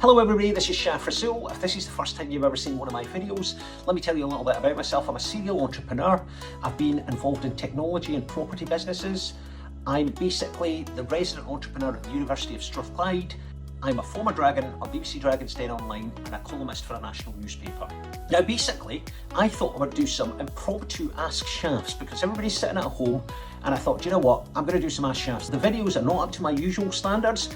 Hello everybody, this is Shaf Rasul. If this is the first time you've ever seen one of my videos, let me tell you a little bit about myself. I'm a serial entrepreneur. I've been involved in technology and property businesses. I'm basically the resident entrepreneur at the University of Strathclyde. I'm a former Dragon of BBC Dragon's Den Online and a columnist for a national newspaper. Now basically, I thought I would do some impromptu Ask Shafs because everybody's sitting at home and I thought, do you know what, I'm going to do some Ask Shafs. The videos are not up to my usual standards,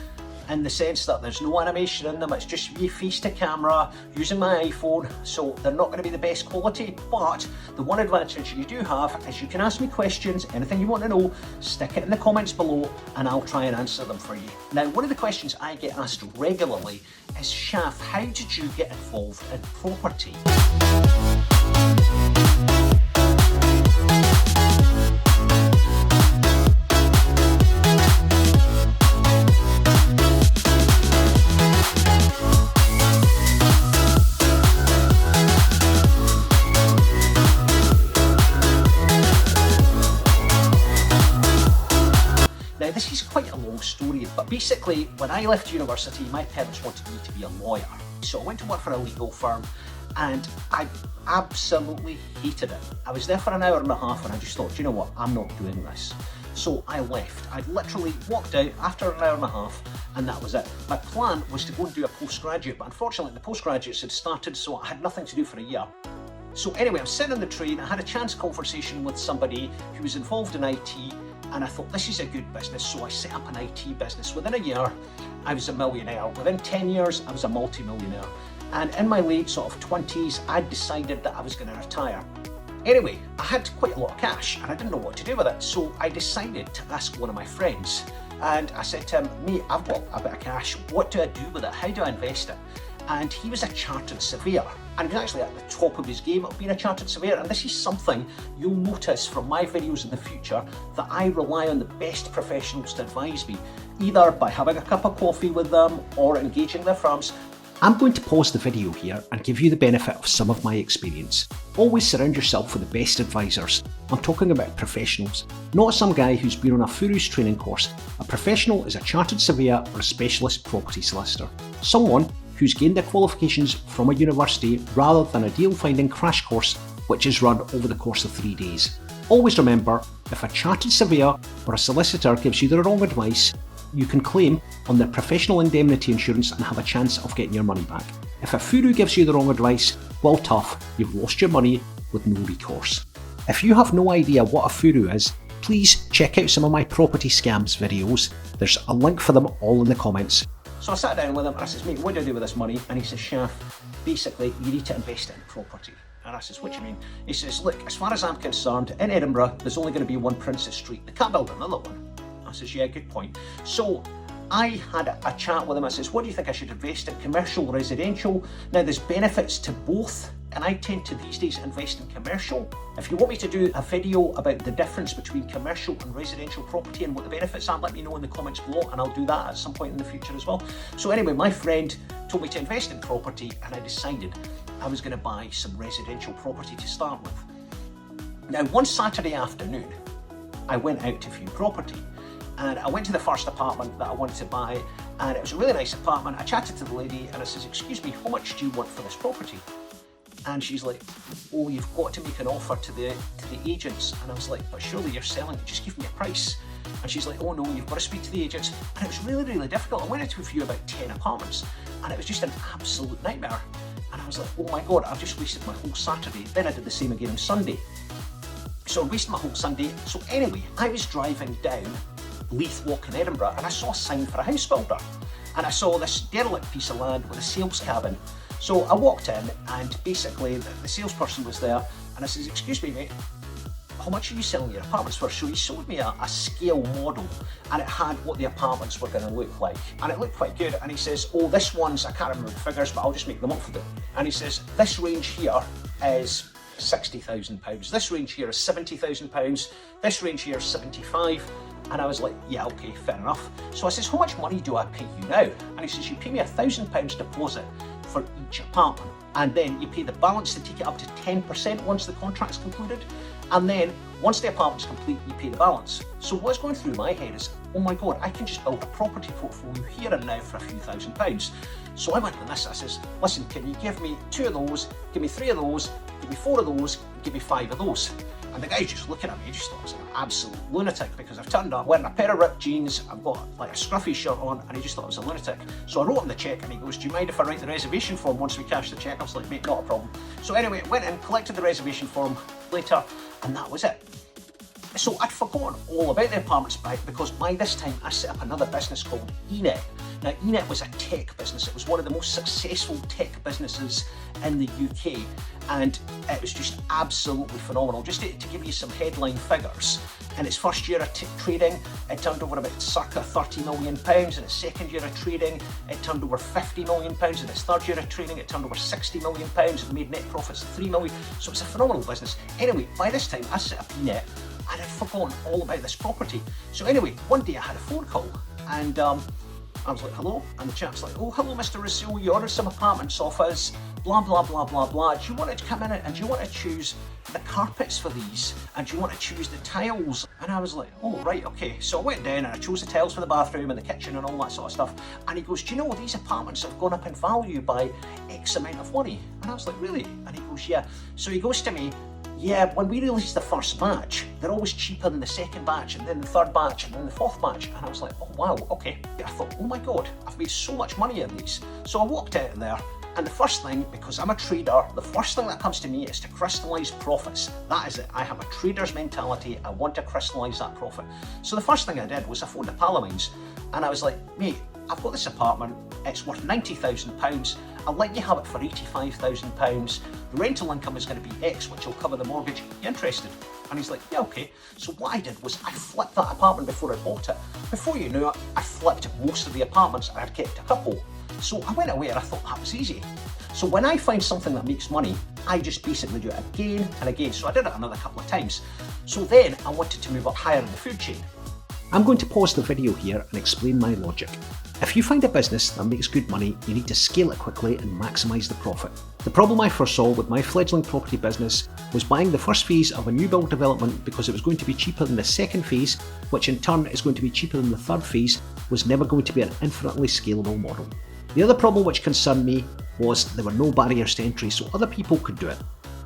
in the sense that there's no animation in them, it's just me face to camera using my iPhone, so they're not going to be the best quality. But the one advantage you do have is you can ask me questions, anything you want to know, stick it in the comments below and I'll try and answer them for you. Now, one of the questions I get asked regularly is, Shaf, how did you get involved in property? Now this is quite a long story, but basically when I left university my parents wanted me to be a lawyer. So I went to work for a legal firm and I absolutely hated it. I was there for an hour and a half and I just thought, you know what, I'm not doing this. So I left. I literally walked out after an hour and a half and that was it. My plan was to go and do a postgraduate, but unfortunately the postgraduates had started, so I had nothing to do for a year. So anyway, I'm sitting on the train, I had a chance conversation with somebody who was involved in IT, and I thought this is a good business, so I set up an IT business. Within a year, I was a millionaire. Within 10 years, I was a multi-millionaire. And in my late sort of 20s, I decided that I was going to retire. Anyway, I had quite a lot of cash and I didn't know what to do with it, so I decided to ask one of my friends. And I said to him, mate, I've got a bit of cash, what do I do with it? How do I invest it? And he was a chartered surveyor, and he was actually at the top of his game of being a chartered surveyor. And this is something you'll notice from my videos in the future, that I rely on the best professionals to advise me, either by having a cup of coffee with them or engaging their firms. I'm going to pause the video here and give you the benefit of some of my experience. Always surround yourself with the best advisors. I'm talking about professionals, not some guy who's been on a Furu's training course. A professional is a chartered surveyor or a specialist property solicitor. Someone who's gained their qualifications from a university rather than a deal finding crash course which is run over the course of 3 days. Always remember, if a chartered surveyor or a solicitor gives you the wrong advice, you can claim on their professional indemnity insurance and have a chance of getting your money back. If a Furu gives you the wrong advice, well tough, you've lost your money with no recourse. If you have no idea what a Furu is, please check out some of my property scams videos. There's a link for them all in the comments. So I sat down with him and I says, mate, what do I do with this money? And he says, Shaf, basically you need to invest it in property. And I says, what do you mean? He says, look, as far as I'm concerned, in Edinburgh, there's only going to be one Princess Street. They can't build another one. I says, yeah, good point. So I had a chat with him. I says, what do you think I should invest in, commercial, residential? Now there's benefits to both, and I tend to these days invest in commercial. If you want me to do a video about the difference between commercial and residential property and what the benefits are, let me know in the comments below and I'll do that at some point in the future as well. So anyway, my friend told me to invest in property and I decided I was going to buy some residential property to start with. Now one Saturday afternoon, I went out to view property. And I went to the first apartment that I wanted to buy, and it was a really nice apartment. I chatted to the lady and I says, excuse me, how much do you want for this property? And she's like, oh, you've got to make an offer to the agents. And I was like, but surely you're selling it, just give me a price. And she's like, oh no, you've got to speak to the agents. And it was really, really difficult. I went out to view about 10 apartments and it was just an absolute nightmare. And I was like, oh my God, I've just wasted my whole Saturday. Then I did the same again on Sunday. So I wasted my whole Sunday. So anyway, I was driving down Leith Walk in Edinburgh and I saw a sign for a house builder and I saw this derelict piece of land with a sales cabin. So I walked in and basically the salesperson was there and I says, excuse me mate, how much are you selling your apartments for? So he showed me a scale model and it had what the apartments were going to look like and it looked quite good. And he says, oh, this one's, I can't remember the figures, but I'll just make them up for them. And he says, this range here is £60,000, this range here is £70,000, this range here is 75. And I was like, yeah, okay, fair enough. So I says, how much money do I pay you now? And he says, you pay me £1,000 deposit for each apartment. And then you pay the balance to take it up to 10% once the contract's concluded. And then once the apartment's complete, you pay the balance. So what's going through my head is, oh my God, I can just build a property portfolio here and now for a few £1,000s. So I went to the missus, I says, listen, can you give me 2 of those, give me 3 of those, give me 4 of those, give me 5 of those? And the guy's just looking at me, he just thought I was an absolute lunatic because I've turned up wearing a pair of ripped jeans, I've got like a scruffy shirt on, and he just thought I was a lunatic. So I wrote him the cheque and he goes, do you mind if I write the reservation form once we cash the cheque? I was like, mate, not a problem. So anyway, went in, collected the reservation form later, and that was it. So I'd forgotten all about the apartments because by this time I set up another business called eNet. Now eNet was a tech business, it was one of the most successful tech businesses in the UK, and it was just absolutely phenomenal. Just to give you some headline figures, in its first year of trading it turned over about circa £30 million, in its second year of trading it turned over £50 million, in its third year of trading it turned over £60 million, it made net profits of £3 million, so it's a phenomenal business. Anyway, by this time I set up eNet and I'd forgotten all about this property. So anyway, one day I had a phone call and I was like, hello? And the chap's like, oh, hello, Mr. Rasul, you ordered some apartments off us, blah, blah, blah, blah, blah. Do you want to come in and do you want to choose the carpets for these? And do you want to choose the tiles? And I was like, oh, right, okay. So I went down and I chose the tiles for the bathroom and the kitchen and all that sort of stuff. And he goes, do you know these apartments have gone up in value by X amount of money? And I was like, really? And he goes, yeah. So he goes to me, yeah, when we release the first batch, they're always cheaper than the second batch, and then the third batch, and then the fourth batch. And I was like, oh wow, okay. I thought, oh my God, I've made so much money in these. So I walked out of there, and the first thing, because I'm a trader, the first thing that comes to me is to crystallise profits. That is it. I have a trader's mentality. I want to crystallise that profit. So the first thing I did was I phoned a pal of mine's, and I was like, mate, I've got this apartment, it's worth £90,000, I'll let you have it for £85,000, the rental income is going to be X, which will cover the mortgage, you interested? And he's like, yeah, okay. So what I did was I flipped that apartment before I bought it. Before you knew it, I flipped most of the apartments, I had kept a couple. So I went away and I thought that was easy. So when I find something that makes money, I just basically do it again and again. So I did it another couple of times. So then I wanted to move up higher in the food chain. I'm going to pause the video here and explain my logic. If you find a business that makes good money, you need to scale it quickly and maximise the profit. The problem I foresaw with my fledgling property business was buying the first phase of a new build development because it was going to be cheaper than the second phase, which in turn is going to be cheaper than the third phase, was never going to be an infinitely scalable model. The other problem which concerned me was there were no barriers to entry, so other people could do it.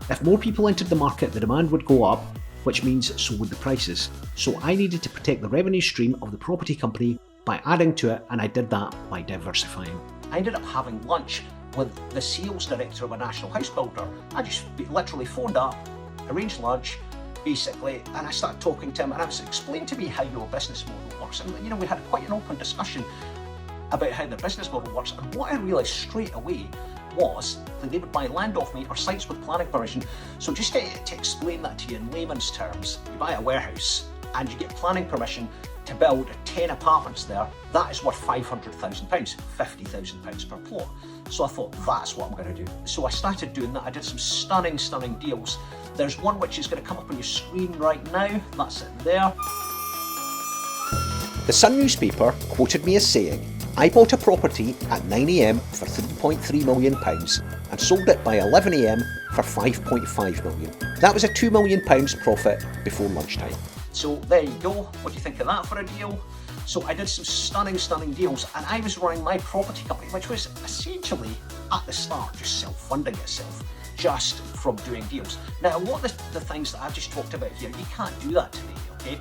If more people entered the market, the demand would go up, which means so would the prices. So I needed to protect the revenue stream of the property company by adding to it, and I did that by diversifying. I ended up having lunch with the sales director of a national house builder. I just literally phoned up, arranged lunch, basically, and I started talking to him, and I was explaining to me how your business model works. And you know, we had quite an open discussion about how the business model works. And what I realised straight away was that they would buy land off me or sites with planning permission. So just to explain that to you in layman's terms, you buy a warehouse and you get planning permission to build 10 apartments there. That is worth £500,000, £50,000 per plot. So I thought, that's what I'm going to do. So I started doing that. I did some stunning deals. There's one which is going to come up on your screen right now. That's it there. The Sun newspaper quoted me as saying, I bought a property at 9 AM for £3.3 million and sold it by 11 AM for £5.5 million. That was a £2 million profit before lunchtime. So there you go. What do you think of that for a deal? So I did some stunning deals, and I was running my property company, which was essentially at the start just self-funding itself, just from doing deals. Now, a lot of the things that I've just talked about here, you can't do that today, okay?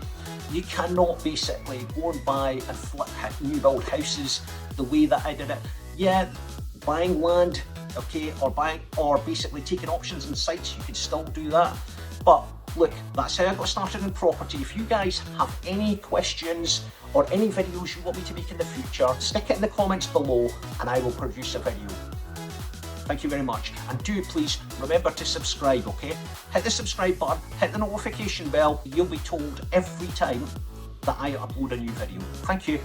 You cannot basically go and buy and flip new build houses the way that I did it. Yeah, buying land, okay, or basically taking options on sites, you can still do that. But look, that's how I got started in property. If you guys have any questions or any videos you want me to make in the future, stick it in the comments below and I will produce a video. Thank you very much, and do please remember to subscribe, okay? Hit the subscribe button, hit the notification bell, you'll be told every time that I upload a new video. Thank you.